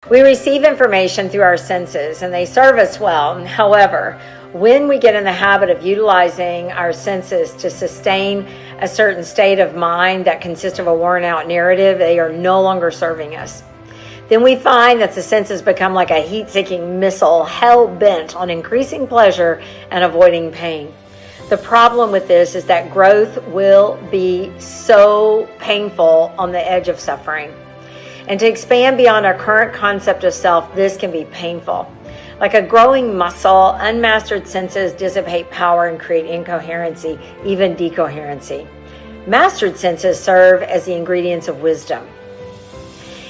We receive information through our senses and they serve us well. However, when we get in the habit of utilizing our senses to sustain a certain state of mind that consists of a worn out narrative, they are no longer serving us. Then we find that the senses become like a heat-seeking missile, hell-bent on increasing pleasure and avoiding pain. The problem with this is that growth will be so painful on the edge of suffering. And to expand beyond our current concept of self, this can be painful. Like a growing muscle, unmastered senses dissipate power and create incoherency, even decoherency. Mastered senses serve as the ingredients of wisdom.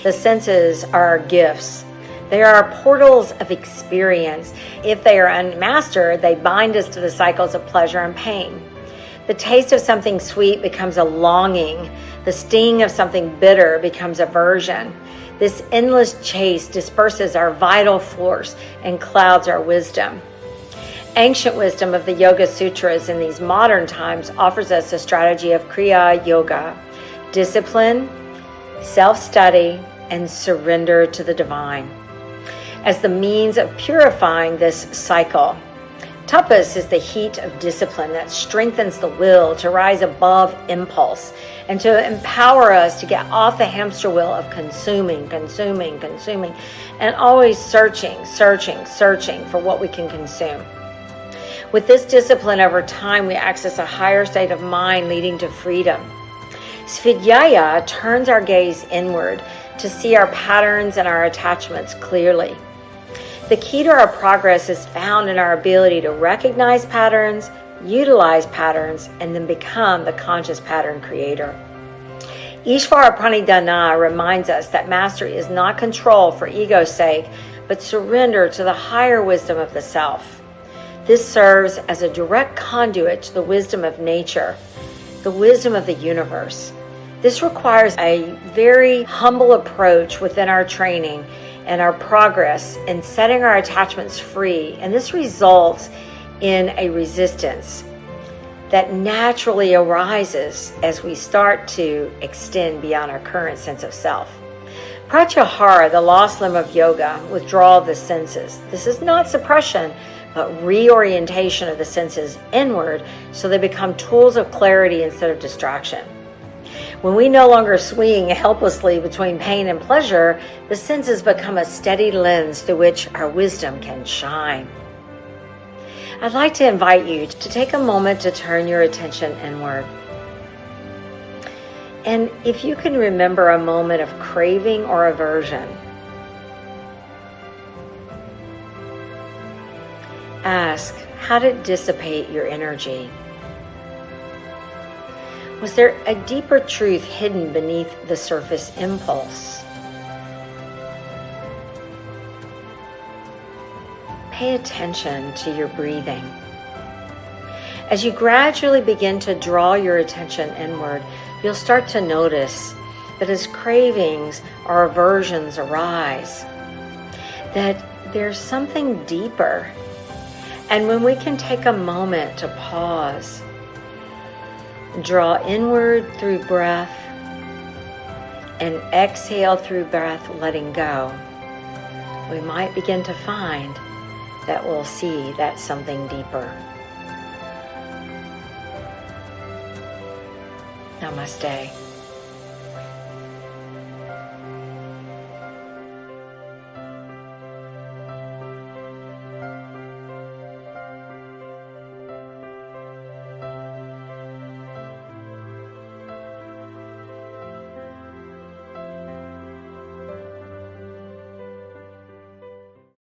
The senses are our gifts. They are our portals of experience. If they are unmastered, they bind us to the cycles of pleasure and pain. The taste of something sweet becomes a longing. The sting of something bitter becomes aversion. This endless chase disperses our vital force and clouds our wisdom. Ancient wisdom of the Yoga Sutras in these modern times offers us a strategy of Kriya Yoga, discipline, self-study, and surrender to the divine as the means of purifying this cycle. Tapas is the heat of discipline that strengthens the will to rise above impulse and to empower us to get off the hamster wheel of consuming, and always searching for what we can consume. With this discipline over time, we access a higher state of mind leading to freedom. Svadhyaya turns our gaze inward to see our patterns and our attachments clearly. The key to our progress is found in our ability to recognize patterns, utilize patterns, and then become the conscious pattern creator. Ishvara Pranidhana reminds us that mastery is not control for ego's sake, but surrender to the higher wisdom of the self. This serves as a direct conduit to the wisdom of nature, the wisdom of the universe. This requires a very humble approach within our training and our progress in setting our attachments free. And this results in a resistance that naturally arises as we start to extend beyond our current sense of self. Pratyahara, the lost limb of yoga, withdrawal of the senses. This is not suppression, but reorientation of the senses inward so they become tools of clarity instead of distraction. When we no longer swing helplessly between pain and pleasure, the senses become a steady lens through which our wisdom can shine. I'd like to invite you to take a moment to turn your attention inward. And if you can remember a moment of craving or aversion, ask, how did it dissipate your energy? Was there a deeper truth hidden beneath the surface impulse? Pay attention to your breathing. As you gradually begin to draw your attention inward, you'll start to notice that as cravings or aversions arise, that there's something deeper. And when we can take a moment to pause, draw inward through breath, and exhale through breath, letting go, we might begin to find that we'll see that something deeper. Namaste.